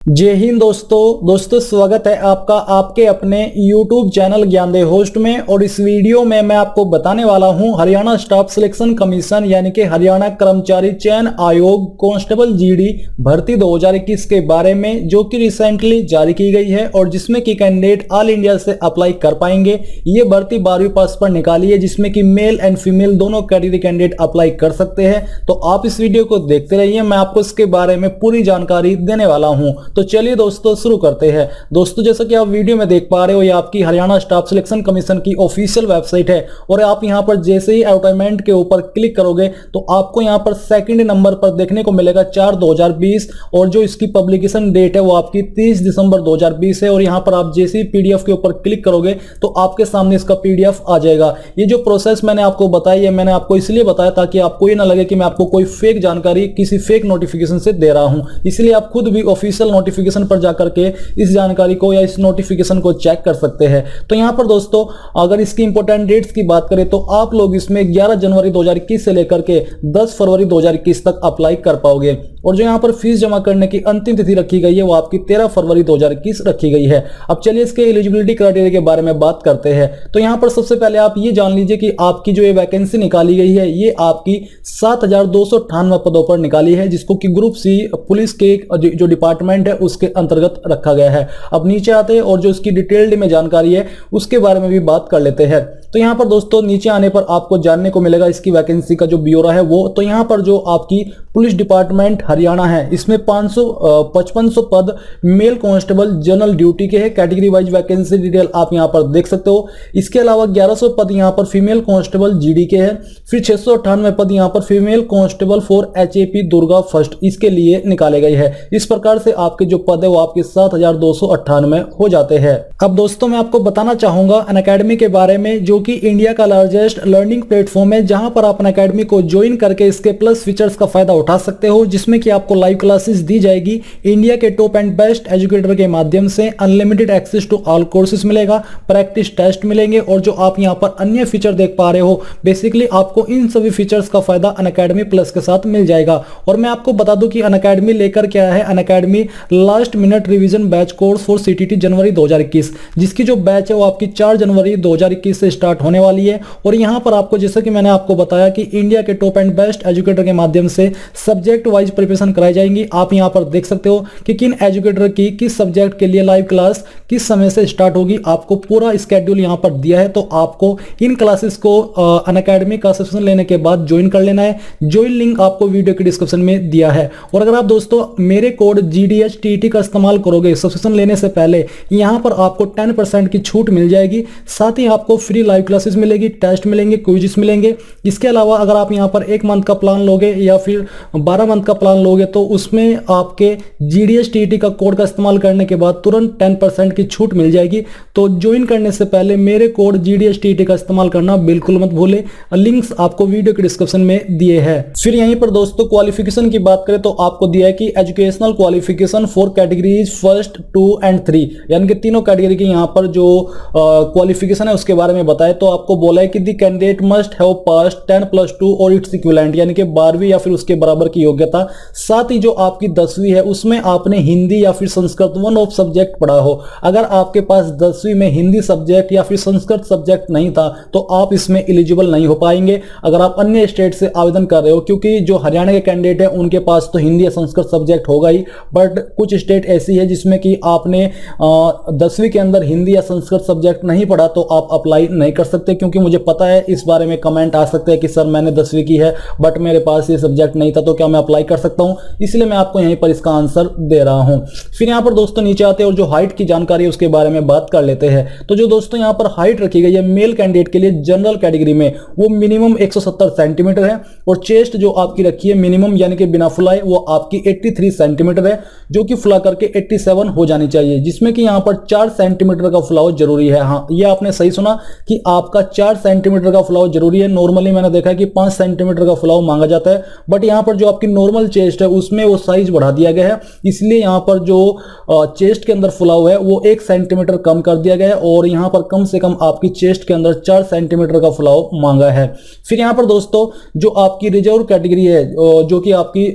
जय हिंद दोस्तों स्वागत है आपका आपके अपने YouTube चैनल ज्ञानदेव होस्ट में। और इस वीडियो में मैं आपको बताने वाला हूं हरियाणा स्टाफ सिलेक्शन कमीशन यानी कि हरियाणा कर्मचारी चयन आयोग कांस्टेबल जीडी भर्ती 2021 के बारे में, जो कि रिसेंटली जारी की गई है और जिसमें कि कैंडिडेट ऑल इंडिया से अप्लाई कर पाएंगे। ये भर्ती 12वीं पास पर निकाली है, जिसमें कि मेल एंड फीमेल दोनों कैटेगरी कैंडिडेट अप्लाई कर सकते हैं। तो आप इस वीडियो को देखते रहिए, मैं आपको इसके बारे में पूरी जानकारी देने वाला हूं। तो चलिए दोस्तों शुरू करते हैं। दोस्तों जैसा कि आप वीडियो में देख पा रहे हो, ये आपकी हरियाणा स्टाफ सिलेक्शन कमीशन की ऑफिशियल वेबसाइट है। और आप यहां पर जैसे ही एडवर्टाइजमेंट के ऊपर क्लिक करोगे तो आपको यहां पर सेकंड नंबर पर देखने को मिलेगा 4/2020, और जो इसकी पब्लिकेशन डेट है वो आपकी 30 दिसंबर 2020 है। और यहां पर आप जैसे ही पीडीएफ के ऊपर क्लिक करोगे तो आपके सामने इसका पीडीएफ आ जाएगा। ये जो प्रोसेस मैंने आपको बताई है, मैंने आपको इसलिए बताया ताकि आपको ये ना लगे कि मैं आपको कोई फेक जानकारी किसी फेक नोटिफिकेशन से दे रहा हूं। इसलिए आप खुद भी ऑफिशियल नोटिफिकेशन पर जाकर के इस जानकारी को या इस नोटिफिकेशन को चेक कर सकते हैं। तो यहां पर दोस्तों अगर इसकी इंपॉर्टेंट डेट्स की बात करें तो आप लोग इसमें 11 जनवरी 2021 से लेकर के 10 फरवरी 2021 तक अप्लाई कर पाओगे। और जो यहां पर फीस जमा करने की अंतिम तिथि रखी गई है वो आपकी 13 फरवरी 2021 रखी गई है। अब चलिए इसके एलिजिबिलिटी क्राइटेरिया के बारे में बात करते हैं। तो यहां पर सबसे पहले आप ये जान लीजिए कि आपकी जो ये वैकेंसी निकाली गई है ये आपकी 7298 पदों पर निकाली है, जिसको कि ग्रुप सी पुलिस के जो डिपार्टमेंट है उसके अंतर्गत रखा गया है। अब नीचे आते हैं और जो इसकी डिटेल्ड में जानकारी है उसके बारे में भी बात कर लेते हैं। तो यहां पर दोस्तों नीचे आने पर आपको जानने को मिलेगा इसकी वैकेंसी का जो ब्यौरा है वो। तो यहां पर जो आपकी पुलिस डिपार्टमेंट हरियाणा है इसमें 5500 पद मेल कांस्टेबल जनरल ड्यूटी के हैं। कैटेगरी वाइज वैकेंसी डिटेल आप यहां पर देख सकते हो। इसके अलावा 1100 पद यहां पर फीमेल कांस्टेबल जीडी के हैं। फिर 698 पद यहां पर female constable for HAP Durga first इसके लिए निकाले गए हैं। इस प्रकार से आपके जो पद है वो आपके 7298 हो जाते हैं। अब दोस्तों मैं आपको बताना चाहूंगा अनअकैडमी के बारे में, जो कि इंडिया का लार्जेस्ट लर्निंग प्लेटफॉर्म है, जहां पर आप अनअकैडमी को ज्वाइन करके इसके प्लस फीचर्स का फायदा उठा सकते हो, जिसमें कि आपको लाइव क्लासेस दी जाएगी इंडिया के टॉप एंड बेस्ट एजुकेटर के माध्यम से। Unlimited access to all courses मिलेगा, प्रैक्टिस टेस्ट मिलेंगे, और जो आप यहां पर अन्य फीचर देख पा रहे हो बेसिकली आपको इन सभी फीचर्स का फायदा अनअकैडमी प्लस के साथ मिल जाएगा। और मैं आपको बता दूं कि अनअकैडमी लेकर क्या है। Unacademy last minute revision batch course for CTT जनवरी 2021, जिसकी जो बैच है वो आपकी 4 जनवरी 2021 से स्टार्ट होने वाली है। और यहां पर आपको जैसा कि मैंने आपको बताया कि इंडिया के टॉप एंड बेस्ट एजुकेटर के माध्यम से सब्जेक्ट वाइज प्रिपरेशन कराई जाएंगी। आप यहां पर देख सकते हो कि किन एजुकेटर की किस सब्जेक्ट के लिए लाइव क्लास किस समय से स्टार्ट होगी, आपको पूरा स्केड्यूल यहां पर दिया है। तो आपको इन क्लासेस को अनअकैडमी का सब्सक्रिप्शन लेने के बाद ज्वाइन कर लेना है। ज्वाइन लिंक आपको वीडियो के डिस्क्रिप्शन में दिया है। और अगर आप दोस्तों मेरे कोड GDHTT का इस्तेमाल करोगे सब्सक्रिप्शन लेने से पहले, यहां पर आपको 10% की छूट मिल जाएगी। साथ ही आपको फ्री लाइव क्लासेस मिलेगी, टेस्ट मिलेंगे, क्विज़ मिलेंगे। इसके अलावा अगर आप यहां पर 1 मंथ का प्लान लोगे या फिर 12 मंथ का प्लान लोगे तो उसमें आपके GDHTT का कोड का इस्तेमाल करने के बाद तुरंत 10% की छूट मिल जाएगी। तो ज्वाइन करने से पहले मेरे कोड GDHTT का इस्तेमाल करना बिल्कुल मत भूले। लिंक्स आपको वीडियो के डिस्क्रिप्शन में दिए हैं। फिर यहीं पर दोस्तों क्वालिफिकेशन की बात करें तो आपको दिया है कि educational qualification for categories 1, 2 and 3, यानी कि तीनों कैटेगरी की यहां पर जो क्वालिफिकेशन है उसके बारे में बताए। तो आपको बोला है कि the candidate must have passed 10+2 और इट्स इक्विवेलेंट, यानी कि 12वीं या फिर उसके बराबर की योग्यता। साथ ही जो आपकी 10वीं है उसमें आपने हिंदी या फिर संस्कृत वन ऑफ सब्जेक्ट पढ़ा हो। अगर आपके पास 10वीं में हिंदी सब्जेक्ट या फिर संस्कृत सब्जेक्ट नहीं था तो आप इसमें एलिजिबल नहीं हो पाएंगे अगर आप अन्य स्टेट से आवेदन कर रहे हो, क्योंकि जो हरियाणा के कैंडिडेट है उनके पास तो हिंदी या संस्कृत सब्जेक्ट होगा ही। बट कुछ स्टेट ऐसी है जिसमें कि आपने 10वीं के अंदर हिंदी या संस्कृत सब्जेक्ट नहीं पढ़ा तो आप अप्लाई नहीं कर सकते। क्योंकि मुझे पता है इस बारे में कमेंट आ सकते हैं कि सर मैंने 10वीं की है बट मेरे पास ये सब्जेक्ट नहीं था तो क्या मैं अप्लाई कर सकता हूं। इसलिए मैं आपको यहीं पर इसका आंसर दे रहा हूं। फिर यहां पर दोस्तों नीचे आते हैं और जो हाइट की जानकारी है उसके बारे में बात कर लेते हैं। तो जो दोस्तों यहां पर हाइट रखी गई है मेल कैंडिडेट के लिए जनरल कैटेगरी में वो मिनिमम 170 सेंटीमीटर है। और चेस्ट जो आपकी रखी है मिनिमम यानी कि बिना फुलाए वो आपकी 83 सेंटीमीटर है, जो कि फुला करके 87 हो जानी चाहिए, जिसमें कि यहां पर 4 सेंटीमीटर का फुलाव जरूरी है। हाँ, ये आपने सही सुना कि आपका 4 सेंटीमीटर का फुलाव जरूरी है। नॉर्मली मैंने देखा है कि 5 सेंटीमीटर का फुलाव मांगा जाता है, बट यहां पर जो आपकी नॉर्मल चेस्ट है उसमें वो साइज बढ़ा दिया गया है। इसलिए यहां पर जो चेस्ट के अंदर फुलाव है वो 1 सेंटीमीटर कम कर दिया गया है और यहां पर कम से कम आपकी चेस्ट के अंदर 4 सेंटीमीटर का फुलाव मांगा है। फिर यहां पर दोस्तों जो आपकी रिजर्व कैटेगरी है, जो कि आपकी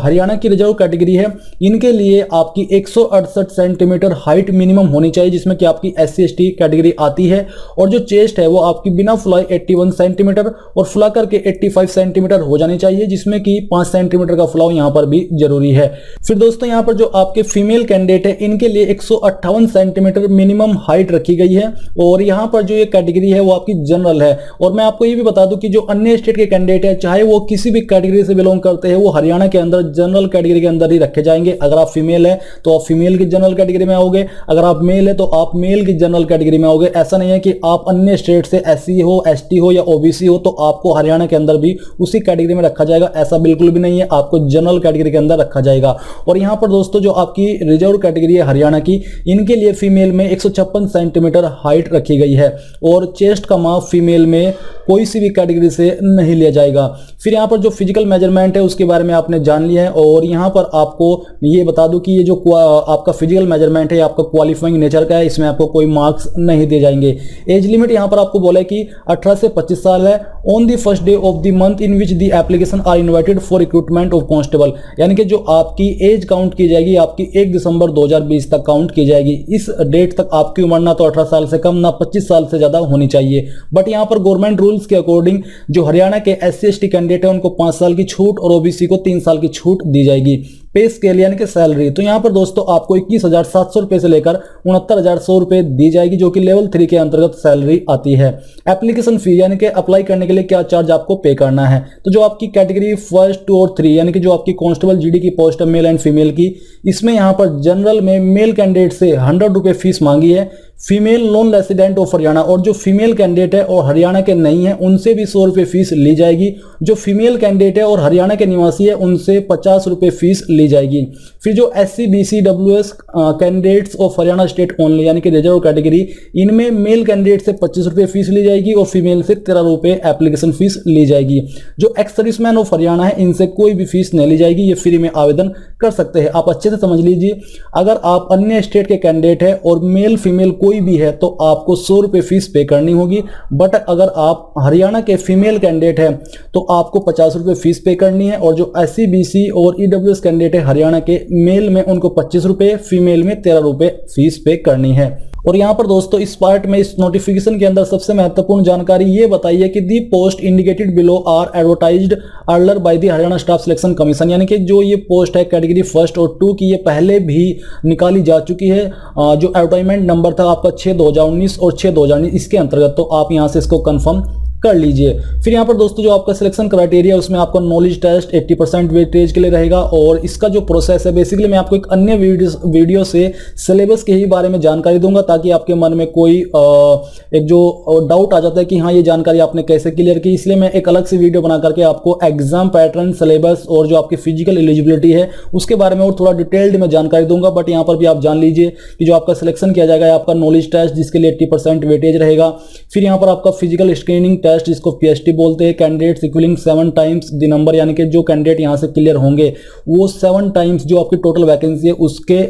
हरियाणा की रिजर्व कैटेगरी है, इनके लिए आपकी 168 सेंटीमीटर हाइट मिनिमम होनी चाहिए, जिसमें कि आपकी SC ST कैटेगरी आती है। और जो चेस्ट है वो आपकी बिना फुलाई 81 सेंटीमीटर और फुला करके 85 सेंटीमीटर हो जानी चाहिए, जिसमें कि 5 सेंटीमीटर का फुलाव यहाँ पर भी जरूरी है। फिर दोस्तों यहाँ पर जो आपके फीमेल कैंडिडेट है इनके लिए 158 सेंटीमीटर मिनिमम हाइट रखी गई है। और यहाँ पर जो ये कैटेगरी है वो आपकी जनरल है। और मैं आपको ये भी बता दूं कि जो अन्य स्टेट के कैंडिडेट है चाहे वो किसी भी कैटेगरी से बिलोंग करते हैं वो हरियाणा के अंदर जनरल कैटेगरी के अंदर ही रखे जाएंगे। अगर आप फीमेल है तो आप फीमेल की जनरल कैटेगरी में आओगे, अगर आप मेल है तो आप मेल की जनरल कैटेगरी में आओगे। ऐसा नहीं है कि आप अन्य स्टेट से SC हो, ST हो या OBC हो तो आपको हरियाणा के अंदर भी उसी कैटेगरी में रखा जाएगा, ऐसा बिल्कुल भी नहीं है। आपको जनरल कैटेगरी के अंदर रखा जाएगा। और यहाँ पर दोस्तों जो आपकी रिजर्व कैटेगरी है हरियाणा की, इनके लिए फीमेल में 156 सेंटीमीटर हाइट रखी गई है। और चेस्ट का माप फीमेल में कोई सी भी कैटेगरी से नहीं लिया जाएगा। फिर यहाँ पर जो फिजिकल मेजरमेंट है उसके बारे में आपने जान लिया है। और यहाँ पर आपको ये बता दूं कि ये जो आपका फिजिकल मेजरमेंट है आपका क्वालिफाइंग नेचर का है, इसमें आपको कोई मार्क्स नहीं दिए जाएंगे। एज लिमिट यहाँ पर आपको बोला है कि 18 से 25 साल है। On the first day of the month in which the application are invited for recruitment of constable, यानी कि जो आपकी एज काउंट की जाएगी आपकी 1 दिसंबर 2020 तक काउंट की जाएगी। इस डेट तक आपकी उम्र ना तो 18 साल से कम ना 25 साल से ज्यादा होनी चाहिए। बट यहाँ पर गवर्नमेंट रूल्स के अकॉर्डिंग जो हरियाणा के SC ST कैंडिडेट है उनको 5 साल की छूट और OBC को 3 साल की छूट दी जाएगी। पे स्केल यानी कि सैलरी तो यहाँ पर दोस्तों आपको 21,700 रुपए से लेकर 69,100 रुपए दी जाएगी, जो कि लेवल 3 के अंतर्गत सैलरी आती है। एप्लीकेशन फी यानी कि अप्लाई करने के लिए क्या चार्ज आपको पे करना है, तो जो आपकी कैटेगरी 1, 2 और 3 यानी कि जो आपकी कांस्टेबल GD की पोस्ट है मेल एंड फीमेल की, इसमें यहाँ पर जनरल में मेल कैंडिडेट से 100 रुपए फीस मांगी है। Female non resident of Haryana और जो फीमेल कैंडिडेट है और हरियाणा के नहीं है उनसे भी 100 रुपए फीस ली जाएगी। जो फीमेल कैंडिडेट है और हरियाणा के निवासी है उनसे 50 रुपए फीस ली जाएगी। फिर जो SC BC WS candidates of Haryana state only यानी कि रिजर्व कैटेगरी, इनमें मेल कैंडिडेट से 25 रुपए फीस ली जाएगी और फीमेल से 13 रुपए एप्लीकेशन फीस ली जाएगी। जो एक्स सर्विसमैन ऑफ हरियाणा है इनसे कोई भी फीस नहीं ली जाएगी, ये फ्री में आवेदन कर सकते हैं। आप अच्छे से समझ लीजिए, अगर आप अन्य स्टेट के कैंडिडेट है और मेल फीमेल कोई भी है तो आपको 100 रुपए फीस पे करनी होगी। बट अगर आप हरियाणा के फीमेल कैंडिडेट है तो आपको 50 रुपए फीस पे करनी है। और जो SC BC और EWS कैंडिडेट है हरियाणा के, मेल में उनको 25 रुपए, फीमेल में 13 रुपए फीस पे करनी है। और यहाँ पर दोस्तों इस पार्ट में इस नोटिफिकेशन के अंदर सबसे महत्वपूर्ण जानकारी ये बताइए कि the post indicated below are advertised earlier by the Haryana staff selection commission, यानी कि जो ये पोस्ट है कैटेगरी 1 और 2 की, ये पहले भी निकाली जा चुकी है। जो एडवर्टाइजमेंट नंबर था आपका 6/2019 और 6/2019 इसके अंतर्गत, तो आप यहाँ से इसको कंफर्म कर लीजिए। फिर यहाँ पर दोस्तों जो आपका सिलेक्शन क्राइटेरिया उसमें आपका नॉलेज टेस्ट 80% वेटेज के लिए रहेगा। और इसका जो प्रोसेस है बेसिकली मैं आपको एक अन्य वीडियो से सिलेबस के ही बारे में जानकारी दूंगा, ताकि आपके मन में कोई एक जो डाउट आ जाता है कि हाँ ये जानकारी आपने कैसे क्लियर की, इसलिए मैं एक अलग से वीडियो बना करके आपको एग्जाम पैटर्न, सिलेबस और जो आपकी फिजिकल एलिजिबिलिटी है उसके बारे में और थोड़ा डिटेल्ड में जानकारी दूंगा। बट यहाँ पर भी आप जान लीजिए कि जो आपका सिलेक्शन किया जाएगा आपका नॉलेज टेस्ट जिसके लिए 80% वेटेज रहेगा। फिर यहाँ पर आपका फिजिकल स्क्रीनिंग टेस्ट जिसको PST बोलते हैं, candidates equalling 7 times the number, यानी कि जो कैंडिडेट यहां से क्लियर होंगे वो 7 टाइम्स जो आपकी टोटल वैकेंसी है उसके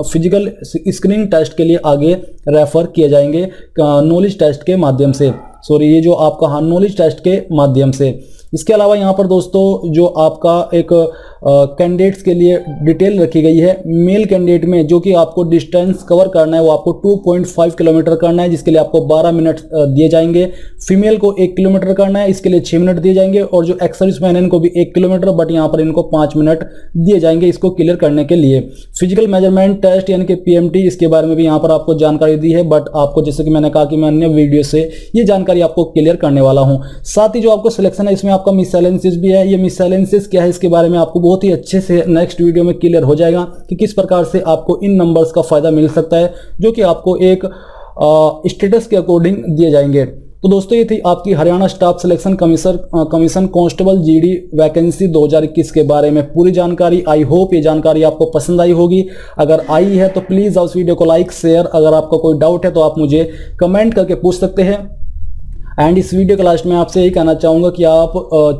फिजिकल स्क्रीनिंग टेस्ट के लिए आगे रेफर किए जाएंगे नॉलेज टेस्ट के माध्यम से। ये जो आपका नॉलेज टेस्ट के माध्यम से। इसके अलावा यहाँ पर दोस्तों जो आपका एक कैंडिडेट्स के लिए डिटेल रखी गई है। मेल कैंडिडेट में जो कि आपको डिस्टेंस कवर करना है वो आपको 2.5 किलोमीटर करना है, जिसके लिए आपको 12 मिनट दिए जाएंगे। फीमेल को 1 किलोमीटर करना है, इसके लिए 6 मिनट दिए जाएंगे। और जो एक्स सर्विसमैन है इनको भी 1 किलोमीटर, बट यहाँ पर इनको 5 मिनट दिए जाएंगे इसको क्लियर करने के लिए। फिजिकल मेजरमेंट टेस्ट यानी कि PMT, इसके बारे में भी यहाँ पर आपको जानकारी दी है, बट आपको जैसे कि मैंने कहा कि मैं अन्य वीडियो से ये जानकारी आपको क्लियर करने वाला हूँ। साथ ही जो आपको सिलेक्शन है इसमें आपका मिससेलेंसेस भी है। ये मिससेलेंसेस क्या है इसके बारे में आपको बहुत ही अच्छे से नेक्स्ट वीडियो में क्लियर हो जाएगा कि किस प्रकार से आपको इन नंबर्स का फायदा मिल सकता है, जो कि आपको एक स्टेटस के अकॉर्डिंग दिए जाएंगे। तो दोस्तों ये थी आपकी Haryana staff selection commission constable GD vacancy 2021 के बारे में पूरी जानकारी। आई होप ये जानकारी आपको पसंद आई होगी। अगर आई है तो प्लीज़ उस वीडियो को लाइक, शेयर। अगर आपका कोई डाउट है तो आप मुझे कमेंट करके पूछ सकते हैं। एंड इस वीडियो के लास्ट में आपसे यही कहना चाहूँगा कि आप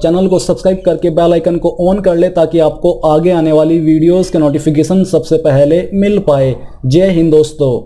चैनल को सब्सक्राइब करके बेल आइकन को ऑन कर ले, ताकि आपको आगे आने वाली वीडियोस के नोटिफिकेशन सबसे पहले मिल पाए। जय हिंद दोस्तों।